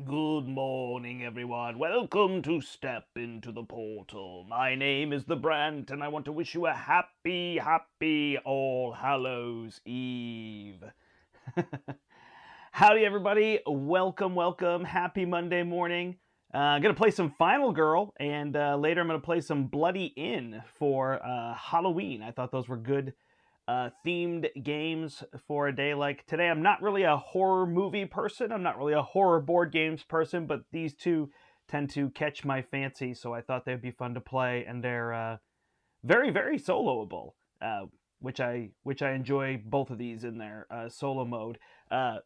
Good morning, everyone. Welcome to Step into the Portal. My name is the Brandt, and I want to wish you a happy All Hallows Eve. Howdy, everybody. Welcome. Happy Monday morning. I'm going to play some Final Girl, and later I'm going to play some Bloody Inn for Halloween. I thought those were good themed games for a day like today. I'm not really a horror movie person. I'm not really a horror board games person, but these two tend to catch my fancy, so I thought they'd be fun to play, and they're very soloable, which I enjoy both of these in their solo mode.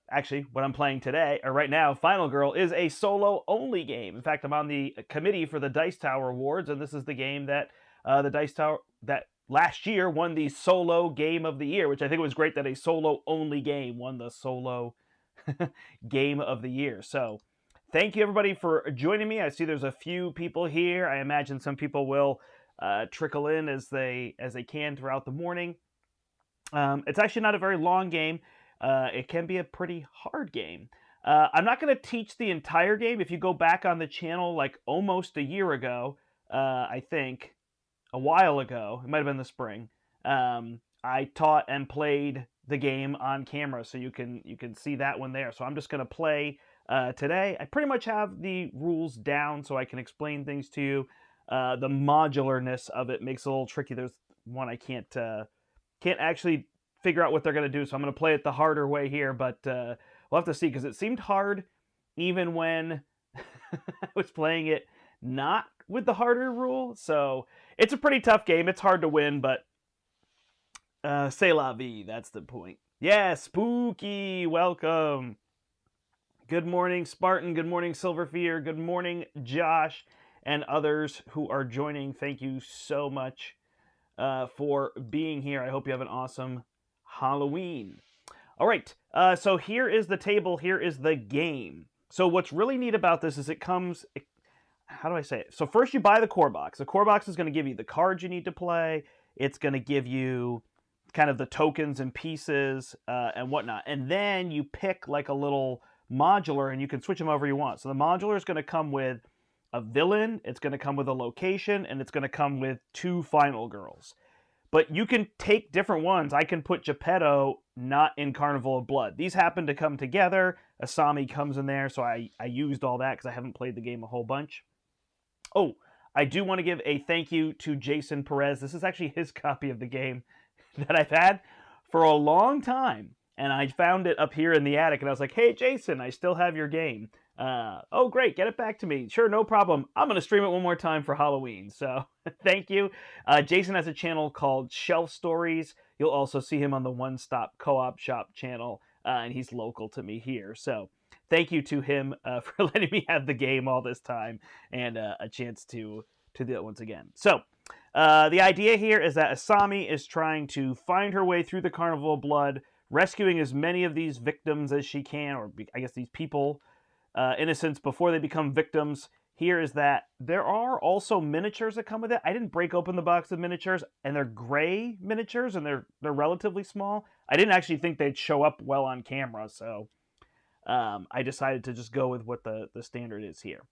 Actually, what I'm playing today, or right now, Final Girl is a solo only game. In fact, I'm on the committee for the Dice Tower Awards, and this is the game that the Dice Tower that last year won the solo game of the year, which I think it was great that a solo only game won the solo game of the year. So thank you everybody for joining me. I see there's a few people here. I imagine some people will trickle in as they can throughout the morning. It's actually not a very long game. It can be a pretty hard game. I'm not going to teach the entire game. If you go back on the channel like almost a year ago, I think, a while ago, it might have been the spring, I taught and played the game on camera, so you can see that one there. So I'm just going to play today. I pretty much have the rules down, so I can explain things to you. The modularness of it makes it a little tricky. There's one I can't actually figure out what they're going to do, so I'm going to play it the harder way here, but we'll have to see, because it seemed hard even when I was playing it not with the harder rule. So it's a pretty tough game. It's hard to win, but c'est la vie. That's the point. Yeah, Spooky, welcome. Good morning, Spartan. Good morning, Silverfear. Good morning, Josh, and others who are joining. Thank you so much for being here. I hope you have an awesome Halloween. All right, so here is the table. Here is the game. So what's really neat about this is it comes... How do I say it? So first you buy the core box. The core box is going to give you the cards you need to play. It's going to give you kind of the tokens and pieces and whatnot. And then you pick like a little modular, and you can switch them over you want. So the modular is going to come with a villain, it's going to come with a location, and it's going to come with 2 final girls. But you can take different ones. I can put Geppetto not in Carnival of Blood. These happen to come together. Asami comes in there, so I used all that because I haven't played the game a whole bunch. Oh, I do want to give a thank you to Jason Perez. This is actually his copy of the game that I've had for a long time. And I found it up here in the attic, and I was like, hey, Jason, I still have your game. Oh, great, get it back to me. Sure, no problem. I'm going to stream it one more time for Halloween. So thank you. Jason has a channel called Shelf Stories. You'll also see him on the One Stop Co-op Shop channel, and he's local to me here. So thank you to him for letting me have the game all this time and a chance to do it once again. So the idea here is that Asami is trying to find her way through the Carnival of Blood, rescuing as many of these victims as she can, or I guess these people, innocents, before they become victims. Here is that there are also miniatures that come with it. I didn't break open the box of miniatures, and they're gray miniatures, and they're relatively small. I didn't actually think they'd show up well on camera, so I decided to just go with what the standard is here.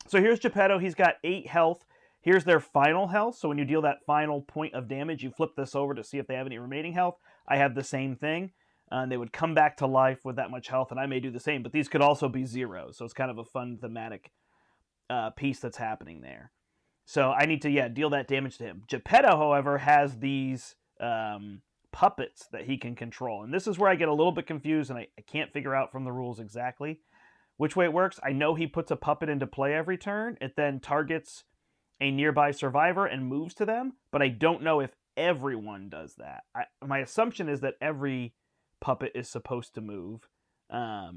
So here's Geppetto. He's got 8 health. Here's their final health. So when you deal that final point of damage, you flip this over to see if they have any remaining health. I have the same thing. And they would come back to life with that much health, and I may do the same. But these could also be 0. So it's kind of a fun thematic piece that's happening there. So I need to, deal that damage to him. Geppetto, however, has these puppets that he can control. And this is where I get a little bit confused, and I can't figure out from the rules exactly which way it works. I know he puts a puppet into play every turn. It then targets a nearby survivor and moves to them, but I don't know if everyone does that. My assumption is that every puppet is supposed to move, but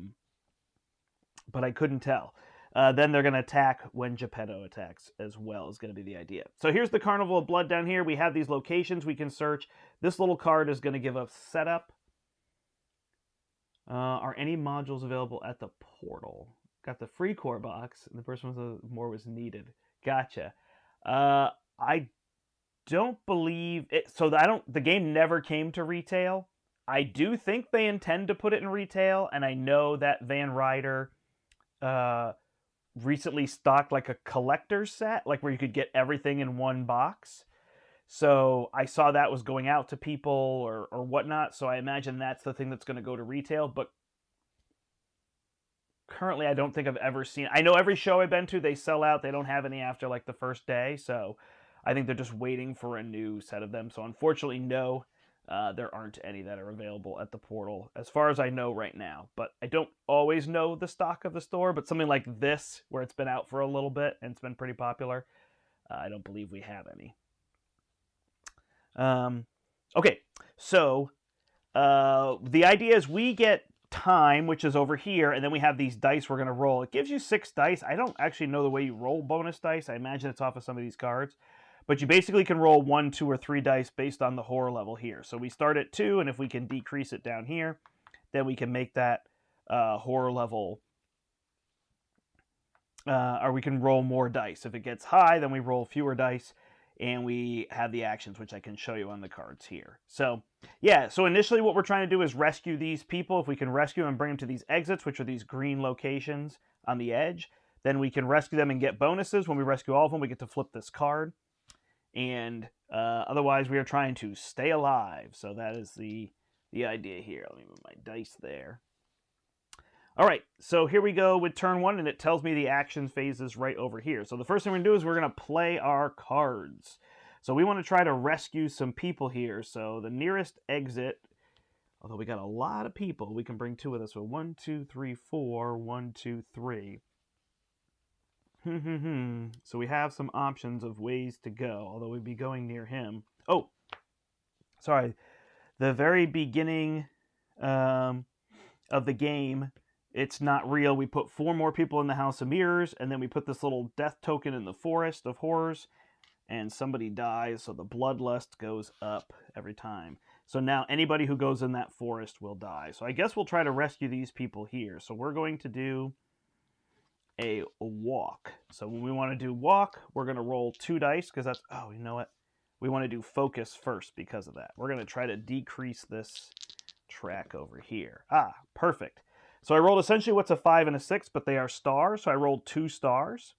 I couldn't tell. Then they're going to attack when Geppetto attacks as well, is going to be the idea. So here's the Carnival of Blood down here. We have these locations we can search. This little card is going to give us setup. Are any modules available at the portal? Got the free core box, and the first one was more was needed. Gotcha. I don't believe it. So the game never came to retail. I do think they intend to put it in retail, and I know that Van Ryder recently stocked like a collector's set, like where you could get everything in one box. So I saw that was going out to people or whatnot. So I imagine that's the thing that's going to go to retail. But currently, I don't think I've ever seen. I know every show I've been to, they sell out. They don't have any after like the first day. So I think they're just waiting for a new set of them. So unfortunately, no, there aren't any that are available at the portal as far as I know right now. But I don't always know the stock of the store. But something like this, where it's been out for a little bit and it's been pretty popular, I don't believe we have any. Okay, so the idea is we get time, which is over here, and then we have these dice we're going to roll. It gives you 6 dice. I don't actually know the way you roll bonus dice. I imagine it's off of some of these cards. But you basically can roll 1, 2, or 3 dice based on the horror level here. So we start at 2, and if we can decrease it down here, then we can make that horror level, or we can roll more dice. If it gets high, then we roll fewer dice, and we have the actions, which I can show you on the cards here. So, yeah, so initially what we're trying to do is rescue these people. If we can rescue them and bring them to these exits, which are these green locations on the edge, then we can rescue them and get bonuses. When we rescue all of them, we get to flip this card. And otherwise, we are trying to stay alive. So that is the idea here. Let me move my dice there. All right, so here we go with turn 1, and it tells me the action phases right over here. So the first thing we're going to do is we're going to play our cards. So we want to try to rescue some people here. So the nearest exit, although we got a lot of people, we can bring 2 with us. So 1, 2, 3, 4, 1, 2, 3. So we have some options of ways to go, although we'd be going near him. Oh, sorry. The very beginning of the game, it's not real. We put 4 more people in the House of Mirrors, and then we put this little death token in the Forest of Horrors, and somebody dies, so the bloodlust goes up every time. So now anybody who goes in that forest will die. So I guess we'll try to rescue these people here. So we're going to do a walk. So when we want to do walk, we're going to roll 2 dice, because that's, oh, you know what? We want to do focus first because of that. We're going to try to decrease this track over here. Ah, perfect. So I rolled essentially what's a 5 and a 6, but they are stars, so I rolled 2 stars.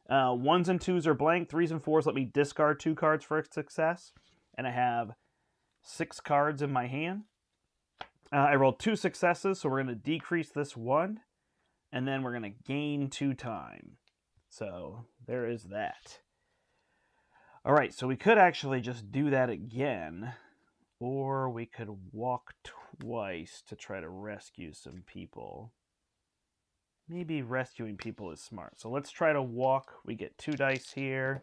1s and 2s are blank. 3s and 4s let me discard 2 cards for success. And I have 6 cards in my hand. I rolled 2 successes, so we're going to decrease this 1. And then we're going to gain 2 time. So there is that. All right, so we could actually just do that again. Or we could walk twice to try to rescue some people. Maybe rescuing people is smart. So let's try to walk. We get 2 dice here.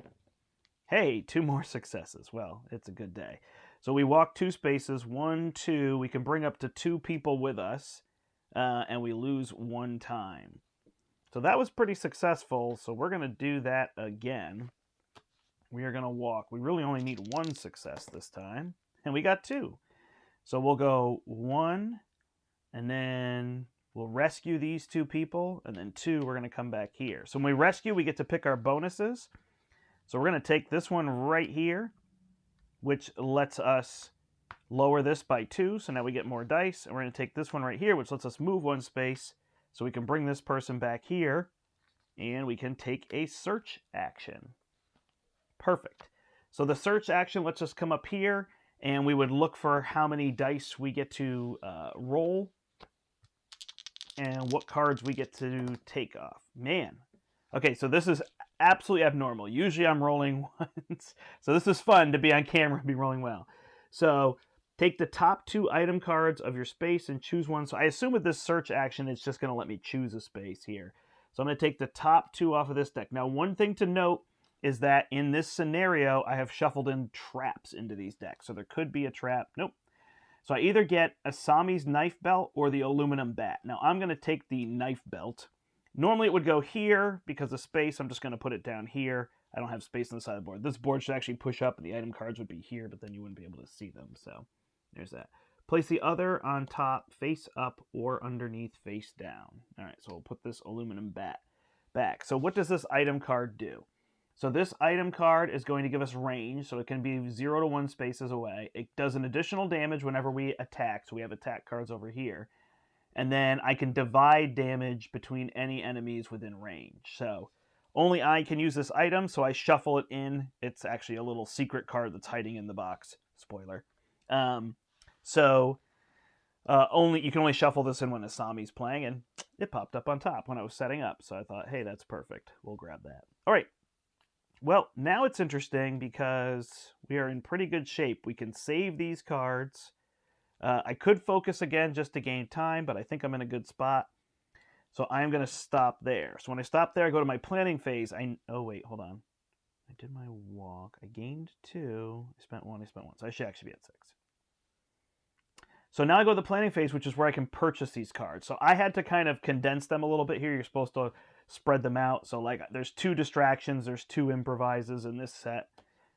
Hey, 2 more successes. Well, it's a good day. So we walk 2 spaces. 1, 2. We can bring up to 2 people with us. And we lose 1 time. So that was pretty successful. So we're going to do that again. We are going to walk. We really only need 1 success this time. And we got 2. So we'll go 1. And then we'll rescue these 2 people. And then 2, we're going to come back here. So when we rescue, we get to pick our bonuses. So we're going to take this one right here, which lets us lower this by 2, so now we get more dice. And we're going to take this one right here, which lets us move 1 space, so we can bring this person back here, and we can take a search action. Perfect. So the search action lets us come up here, and we would look for how many dice we get to roll, and what cards we get to take off. Man. Okay, so this is absolutely abnormal. Usually I'm rolling once. So this is fun to be on camera and be rolling well. So take the top 2 item cards of your space and choose one. So I assume with this search action, it's just going to let me choose a space here. So I'm going to take the top 2 off of this deck. Now, one thing to note is that in this scenario, I have shuffled in traps into these decks. So there could be a trap. Nope. So I either get Asami's knife belt or the aluminum bat. Now, I'm going to take the knife belt. Normally, it would go here because of space. I'm just going to put it down here. I don't have space on the side of the board. This board should actually push up, and the item cards would be here, but then you wouldn't be able to see them. So there's that. Place the other on top, face up, or underneath, face down. All right, so we'll put this aluminum bat back. So what does this item card do? So this item card is going to give us range, so it can be 0 to 1 spaces away. It does an additional damage whenever we attack, so we have attack cards over here. And then I can divide damage between any enemies within range. So only I can use this item, so I shuffle it in. It's actually a little secret card that's hiding in the box. Spoiler. So only you can only shuffle this in when Asami's playing, and it popped up on top when I was setting up. So I thought, hey, that's perfect. We'll grab that. All right. Well, now it's interesting because we are in pretty good shape. We can save these cards. I could focus again just to gain time, but I think I'm in a good spot. So I'm going to stop there. So when I stop there, I go to my planning phase. Oh, wait, hold on. I did my walk. I gained 2. I spent 1. So I should actually be at 6. So now I go to the planning phase, which is where I can purchase these cards. So I had to kind of condense them a little bit here. You're supposed to spread them out. So like there's 2 distractions, there's 2 improvises in this set,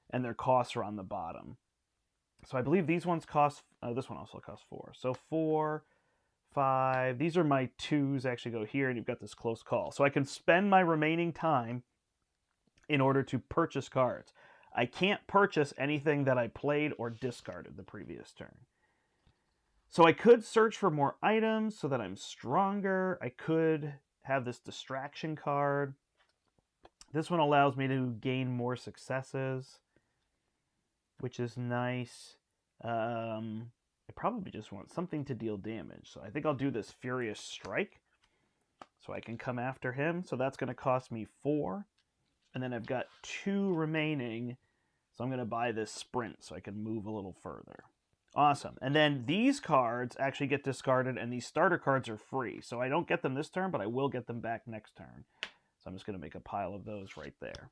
and their costs are on the bottom. So I believe these ones cost, this one also costs 4. So 4, 5, these are my 2s actually go here, and you've got this close call. So I can spend my remaining time in order to purchase cards. I can't purchase anything that I played or discarded the previous turn. So I could search for more items so that I'm stronger. I could have this distraction card. This one allows me to gain more successes, which is nice. I probably just want something to deal damage. So I think I'll do this Furious Strike so I can come after him. So that's going to cost me 4. And then I've got 2 remaining. So I'm going to buy this Sprint so I can move a little further. Awesome. And then these cards actually get discarded, and these starter cards are free. So I don't get them this turn, but I will get them back next turn. So I'm just going to make a pile of those right there.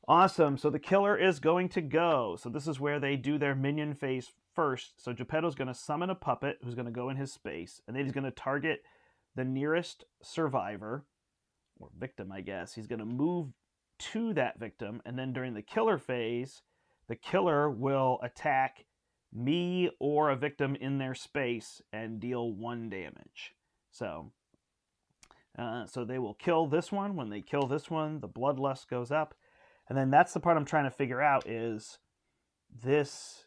Awesome. So the killer is going to go. So this is where they do their minion phase first. So Geppetto's going to summon a puppet who's going to go in his space, and then he's going to target the nearest survivor, or victim, I guess. He's going to move to that victim, and then during the killer phase, the killer will attack me or a victim in their space and deal 1 damage. So they will kill this one. When they kill this one, the bloodlust goes up. And then that's the part I'm trying to figure out is this.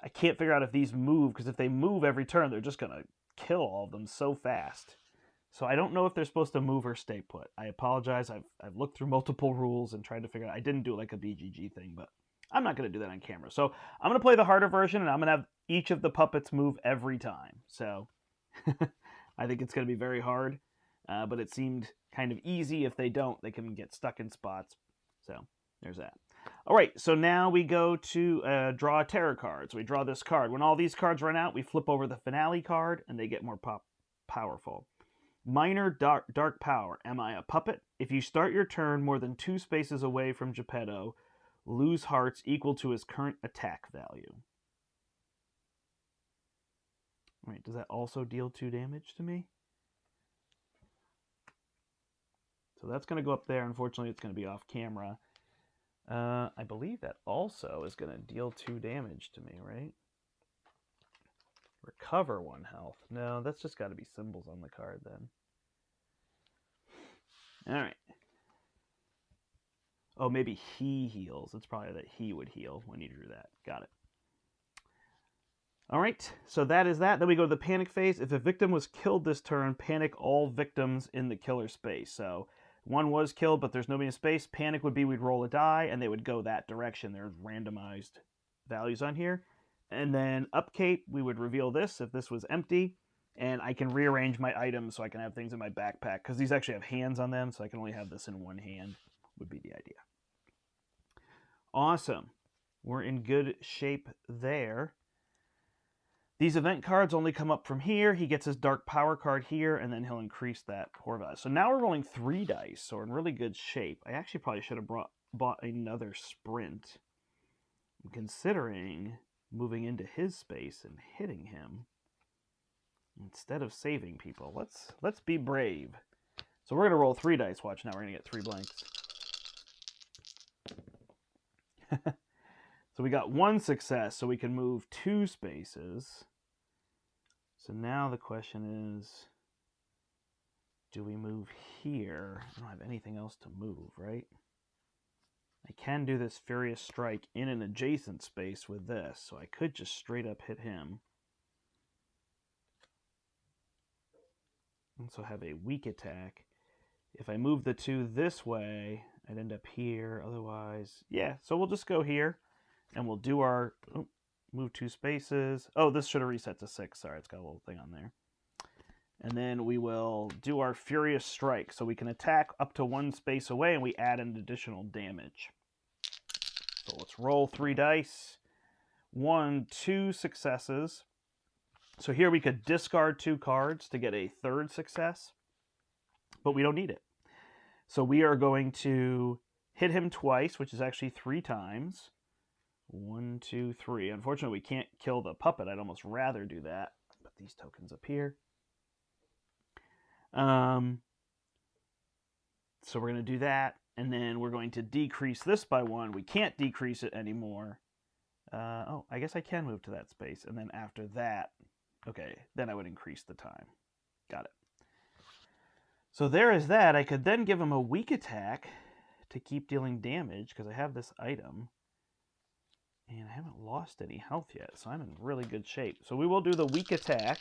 I can't figure out if these move, because if they move every turn, they're just going to kill all of them so fast. So I don't know if they're supposed to move or stay put. I apologize. I've looked through multiple rules and tried to figure out. I didn't do like a BGG thing, but I'm not going to do that on camera. So I'm going to play the harder version, and I'm going to have each of the puppets move every time. So I think it's going to be very hard, but it seemed kind of easy. If they don't, they can get stuck in spots. So there's that. All right, so now we go to draw a terror card. So we draw this card. When all these cards run out, we flip over the finale card, and they get more powerful. Minor dark power. Am I a puppet? If you start your turn more than 2 spaces away from Geppetto, lose hearts equal to his current attack value. Wait, does that also deal 2 damage to me? So that's going to go up there. Unfortunately, it's going to be off camera. I believe that also is going to deal 2 damage to me, right? Recover 1 health. No, that's just got to be symbols on the card then. All right. Oh, maybe he heals. It's probably that he would heal when you drew that. Got it. All right, so that is that. Then we go to the panic phase. If a victim was killed this turn, panic all victims in the killer space. So one was killed, but there's nobody in space. Panic would be we'd roll a die, and they would go that direction. There's randomized values on here. And then upkeep, we would reveal this if this was empty. And I can rearrange my items so I can have things in my backpack, because these actually have hands on them, so I can only have this in 1 hand, would be the idea. Awesome. We're in good shape there. These event cards only come up from here. He gets his dark power card here, and then he'll increase that power value. So now we're rolling 3 dice, so we're in really good shape. I actually probably should have bought another sprint. I'm considering moving into his space and hitting him instead of saving people. Let's be brave. So we're going to roll 3 dice. Watch now, we're going to get 3 blanks. So we got 1 success, so we can move 2 spaces. So now the question is, do we move here? I don't have anything else to move, right? I can do this Furious Strike in an adjacent space with this, so I could just straight up hit him. also have a weak attack. If I move the 2 this way, I'd end up here. Otherwise, yeah. So we'll just go here, and we'll do our move 2 spaces. Oh, this should have reset to 6. Sorry, it's got a little thing on there. And then we will do our Furious Strike. So we can attack up to 1 space away, and we add an additional damage. So let's roll 3 dice. 1, 2 successes. So here we could discard 2 cards to get a 3rd success, but we don't need it. So we are going to hit him twice, which is actually 3 times. 1, 2, 3. Unfortunately, we can't kill the puppet. I'd almost rather do that. Put these tokens up here. So we're going to do that, and then we're going to decrease this by 1. We can't decrease it anymore. Oh, I guess I can move to that space, and then after that, okay, then I would increase the time. Got it. So there is that. I could then give him a weak attack to keep dealing damage, because I have this item. And I haven't lost any health yet, so I'm in really good shape. So we will do the weak attack.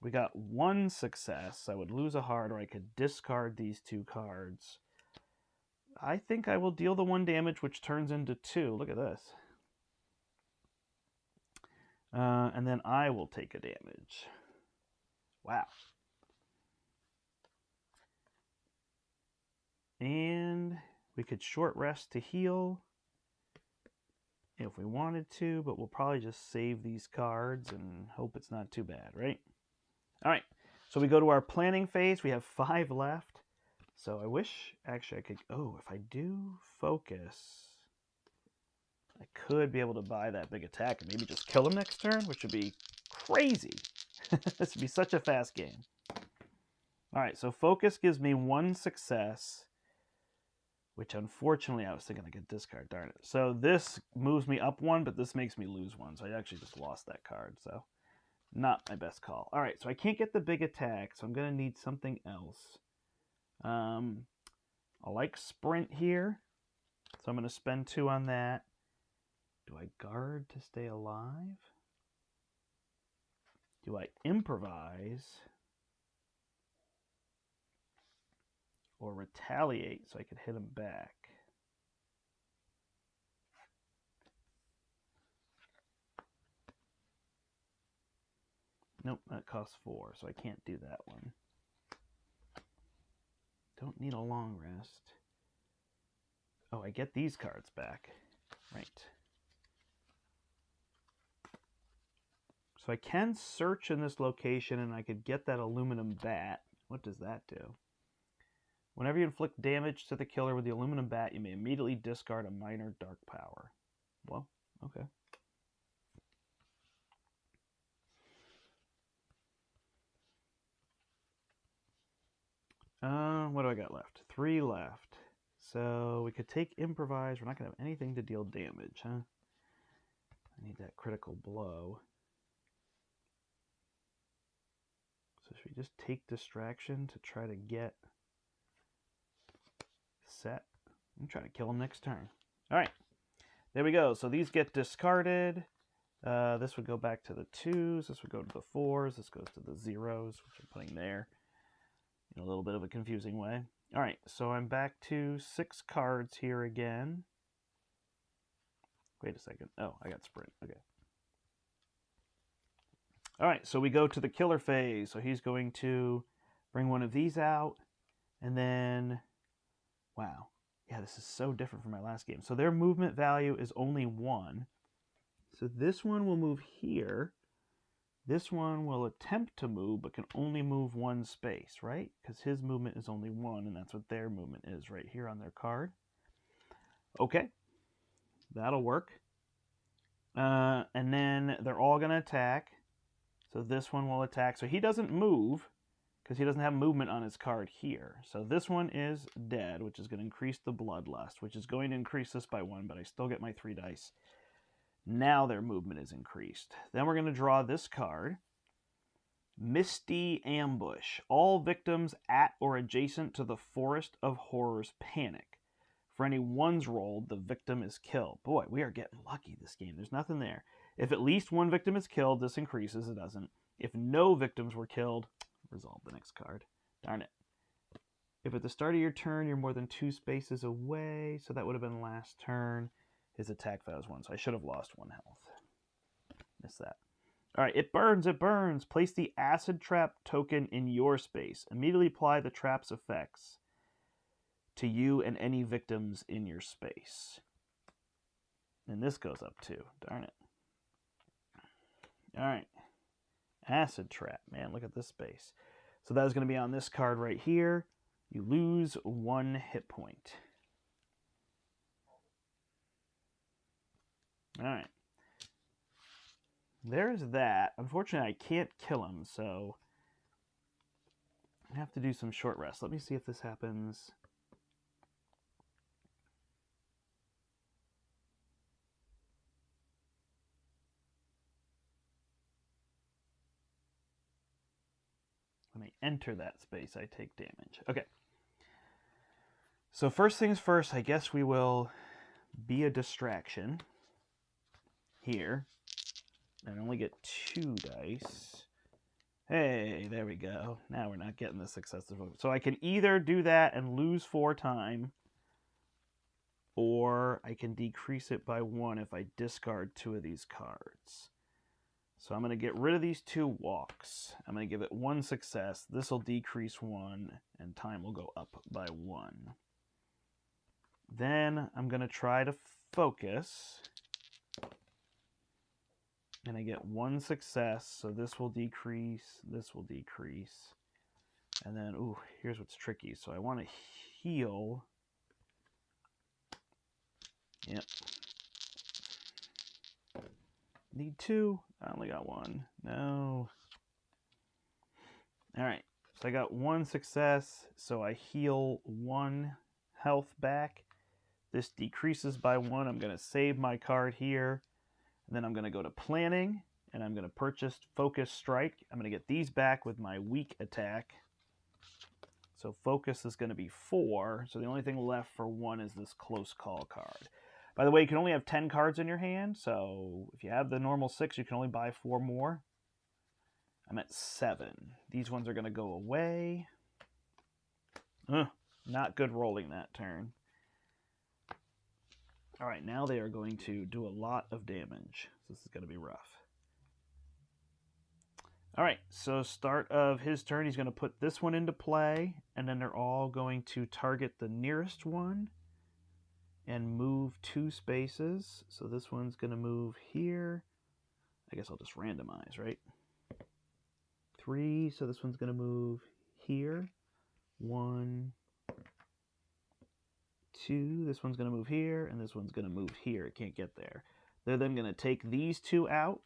We got 1 success. I would lose a heart, or I could discard these 2 cards. I think I will deal the 1 damage, which turns into 2. Look at this. And then I will take a damage. Wow. And we could short rest to heal if we wanted to, but we'll probably just save these cards and hope it's not too bad, right? All right, so we go to our planning phase. We have 5 left. So I wish, actually, I could, oh, if I do focus, I could be able to buy that big attack and maybe just kill him next turn, which would be crazy. This would be such a fast game. All right, so focus gives me 1 success, which unfortunately I was thinking I could discard, darn it. So this moves me up 1, but this makes me lose 1. So I actually just lost that card, so not my best call. All right, so I can't get the big attack, so I'm going to need something else. I like sprint here, so I'm going to spend 2 on that. Do I guard to stay alive? Do I improvise? Or retaliate so I could hit him back? Nope, that costs 4, so I can't do that one. Don't need a long rest. Oh, I get these cards back. Right. So I can search in this location, and I could get that aluminum bat. What does that do? Whenever you inflict damage to the killer with the aluminum bat, you may immediately discard a minor dark power. Well, okay. What do I got left? 3 left. So we could take improvise. We're not going to have anything to deal damage, huh? I need that critical blow. So should we just take distraction to try to get set? I'm trying to kill him next turn. All right. There we go. So these get discarded. This would go back to the 2s. This would go to the 4s. This goes to the 0s, which I'm putting there in a little bit of a confusing way. All right, so I'm back to 6 cards here again. Wait a second. Oh, I got sprint. Okay. All right, so we go to the killer phase. So he's going to bring one of these out, and then, wow. Yeah, this is so different from my last game. So their movement value is only 1. So this one will move here. This one will attempt to move, but can only move 1 space, right? Because his movement is only 1, and that's what their movement is right here on their card. Okay, that'll work. And then they're all going to attack. So this one will attack. So he doesn't move because he doesn't have movement on his card here. So this one is dead, which is going to increase the bloodlust, which is going to increase this by 1, but I still get my 3 dice. Now their movement is increased. Then we're going to draw this card. Misty Ambush. All victims at or adjacent to the Forest of Horrors panic. For any 1s rolled, the victim is killed. Boy, we are getting lucky this game. There's nothing there. If at least 1 victim is killed, this increases. It doesn't. If no victims were killed, resolve the next card. Darn it. If at the start of your turn you're more than 2 spaces away, so that would have been last turn, his attack value is 1, so I should have lost 1 health. Missed that. All right, it burns, it burns. Place the acid trap token in your space. Immediately apply the trap's effects to you and any victims in your space. And this goes up too. Darn it. All right. Acid trap. Man, look at this space. So that is going to be on this card right here. You lose 1 hit point. All right. There's that. Unfortunately, I can't kill him, so I have to do some short rest. Let me see if this happens. When I enter that space, I take damage. Okay. So first things first, I guess we will be a distraction here. And only get 2 dice. Hey, there we go. Now we're not getting the successive. So I can either do that and lose 4 time, or I can decrease it by 1 if I discard 2 of these cards. So I'm going to get rid of these 2 walks. I'm going to give it 1 success. This will decrease 1, and time will go up by 1. Then I'm going to try to focus. And I get 1 success, so this will decrease, this will decrease. And then, ooh, here's what's tricky. So I want to heal. Yep. Need 2. I only got 1. No. All right. So I got 1 success, so I heal 1 health back. This decreases by 1. I'm going to save my card here. And then I'm going to go to planning, and I'm going to purchase Focus Strike. I'm going to get these back with my weak attack. So focus is going to be 4. So the only thing left for 1 is this close call card. By the way, you can only have 10 cards in your hand. So if you have the normal 6, you can only buy 4 more. I'm at 7. These ones are going to go away. Not good rolling that turn. All right, now they are going to do a lot of damage. So this is going to be rough. All right, so start of his turn, he's going to put this one into play, and then they're all going to target the nearest one and move 2 spaces. So this one's going to move here. I guess I'll just randomize, right? 3, so this one's going to move here. 1, 2, this one's going to move here, and this one's going to move here. It can't get there. They're then going to take these 2 out.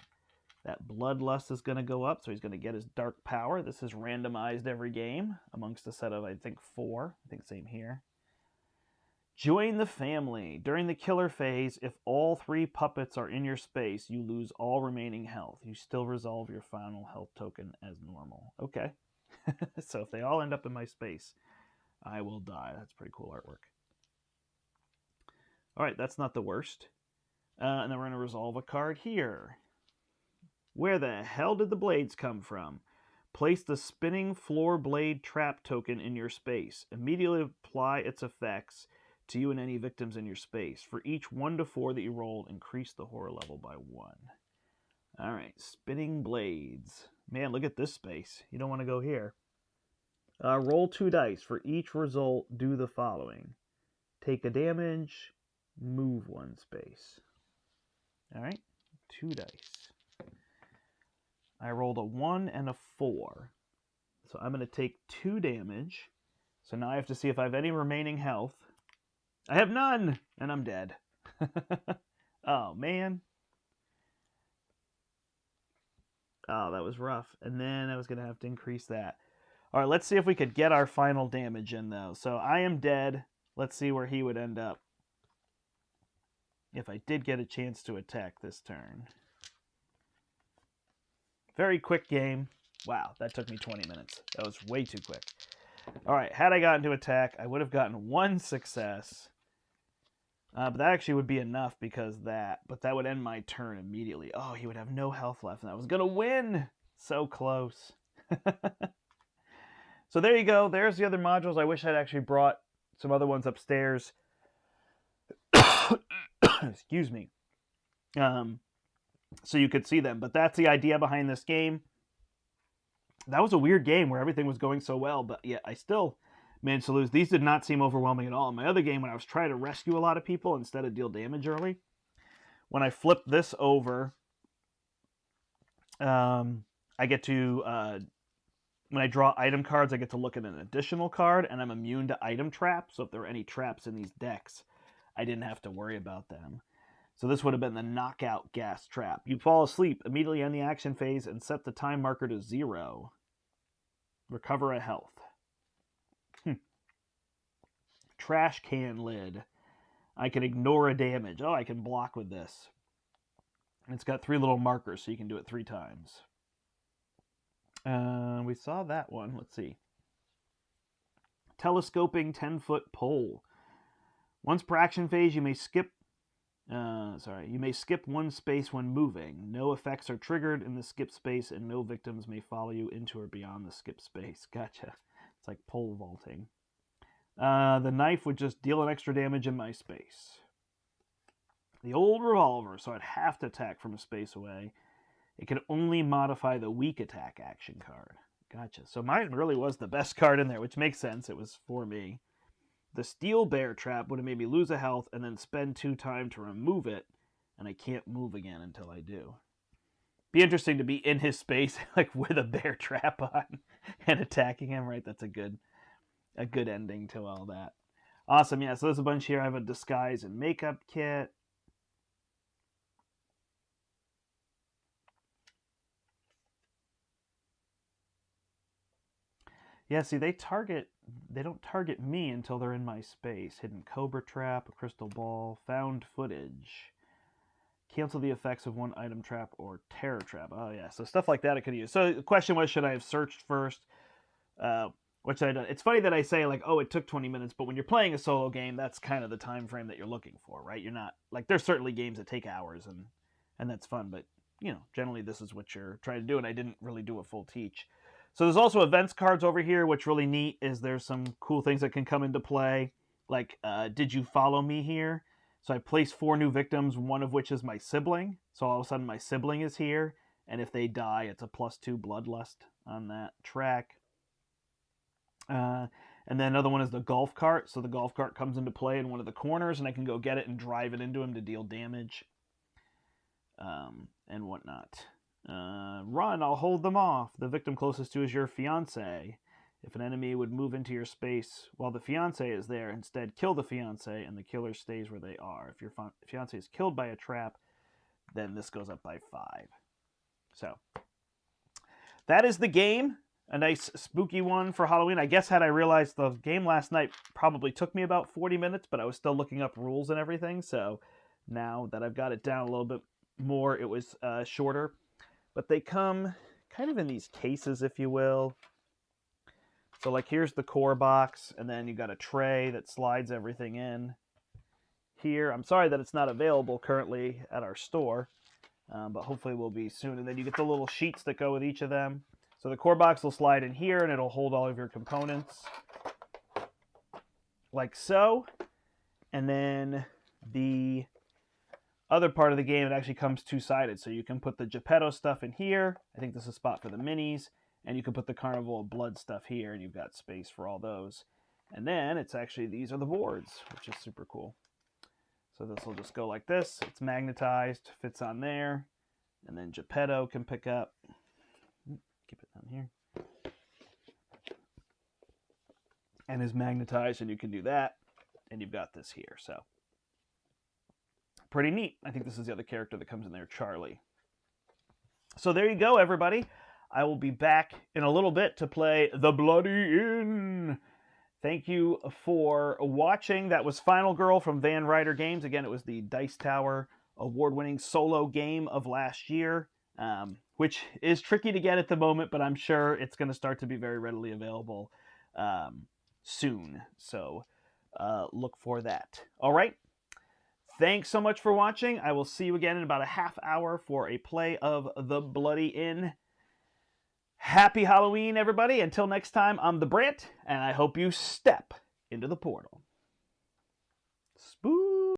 That Bloodlust is going to go up, so he's going to get his Dark Power. This is randomized every game amongst a set of, I think, 4. I think same here. Join the family. During the killer phase, if all 3 puppets are in your space, you lose all remaining health. You still resolve your final health token as normal. Okay. So if they all end up in my space, I will die. That's pretty cool artwork. All right, that's not the worst. And then we're going to resolve a card here. Where the hell did the blades come from? Place the spinning floor blade trap token in your space. Immediately apply its effects to you and any victims in your space. For each 1 to 4 that you roll, increase the horror level by 1. All right, spinning blades. Man, look at this space. You don't want to go here. Roll 2 dice. For each result, do the following. Take a damage, move 1 space. All right, 2 dice. I rolled a 1 and a 4. So I'm going to take 2 damage. So now I have to see if I have any remaining health. I have none, and I'm dead. Oh, man. Oh, that was rough. And then I was going to have to increase that. All right, let's see if we could get our final damage in, though. So I am dead. Let's see where he would end up if I did get a chance to attack this turn. Very quick game. Wow, that took me 20 minutes. That was way too quick. All right, had I gotten to attack, I would have gotten 1 success. But that actually would be enough because but that would end my turn immediately. Oh, he would have no health left, and I was going to win. So close. So there you go. There's the other modules. I wish I'd actually brought some other ones upstairs. Excuse me. So you could see them. But that's the idea behind this game. That was a weird game where everything was going so well, but yeah, I still managed to lose. These did not seem overwhelming at all. In my other game, when I was trying to rescue a lot of people instead of deal damage early, when I flip this over, I get to, when I draw item cards, I get to look at an additional card, and I'm immune to item traps. So if there were any traps in these decks, I didn't have to worry about them. So this would have been the knockout gas trap. You fall asleep, immediately end the action phase, and set the time marker to 0. Recover a health. Trash can lid. I can ignore a damage. Oh, I can block with this. And it's got 3 little markers, so you can do it 3 times. We saw that one. Let's see. Telescoping 10-foot pole. Once per action phase, you may skip. You may skip 1 space when moving. No effects are triggered in the skip space, and no victims may follow you into or beyond the skip space. Gotcha. It's like pole vaulting. The knife would just deal an extra damage in my space. The old revolver, so I'd have to attack from a space away. It can only modify the weak attack action card. Gotcha. So mine really was the best card in there, which makes sense. It was for me. The steel bear trap would have made me lose a health and then spend 2 time to remove it, and I can't move again until I do. Be interesting to be in his space, like with a bear trap on and attacking him, right? That's a good ending to all that. Awesome, yeah, so there's a bunch here. I have a disguise and makeup kit. Yeah, see, they don't target me until they're in my space. Hidden cobra trap, a crystal ball, found footage. Cancel the effects of 1 item trap or terror trap. Oh, yeah, so stuff like that I could use. So the question was, should I have searched first? What should I do? It's funny that I say, like, oh, it took 20 minutes, but when you're playing a solo game, that's kind of the time frame that you're looking for, right? You're not, like, there's certainly games that take hours, and that's fun, but, you know, generally this is what you're trying to do, and I didn't really do a full teach. So there's also events cards over here. What's really neat is there's some cool things that can come into play. Like, did you follow me here? So I place 4 new victims, one of which is my sibling. So all of a sudden my sibling is here. And if they die, it's a +2 bloodlust on that track. And then another one is the golf cart. So the golf cart comes into play in one of the corners, and I can go get it and drive it into him to deal damage. And whatnot. Run, I'll hold them off. The victim closest to is your fiancé. If an enemy would move into your space while the fiancé is there, instead kill the fiancé and the killer stays where they are. If your fiancé is killed by a trap, then this goes up by 5. So, that is the game. A nice spooky one for Halloween. I guess had I realized the game last night probably took me about 40 minutes, but I was still looking up rules and everything. So, now that I've got it down a little bit more, it was shorter. But they come kind of in these cases, if you will. So, like, here's the core box, and then you got a tray that slides everything in here. I'm sorry that it's not available currently at our store, but hopefully it will be soon. And then you get the little sheets that go with each of them. So the core box will slide in here, and it'll hold all of your components, like so. And then the other part of the game, it actually comes 2-sided. So you can put the Geppetto stuff in here. I think this is a spot for the minis. And you can put the Carnival of Blood stuff here, and you've got space for all those. And then it's actually, these are the boards, which is super cool. So this will just go like this. It's magnetized, fits on there. And then Geppetto can pick up. Keep it down here. And is magnetized, and you can do that. And you've got this here, so. Pretty neat. I think this is the other character that comes in there, Charlie. So there you go, everybody. I will be back in a little bit to play The Bloody Inn. Thank you for watching. That was Final Girl from Van Ryder Games. Again, it was the Dice Tower award-winning solo game of last year, which is tricky to get at the moment, but I'm sure it's going to start to be very readily available soon. So look for that. All right. Thanks so much for watching. I will see you again in about a half hour for a play of The Bloody Inn. Happy Halloween, everybody. Until next time, I'm the Brandt, and I hope you step into the portal. Spooky.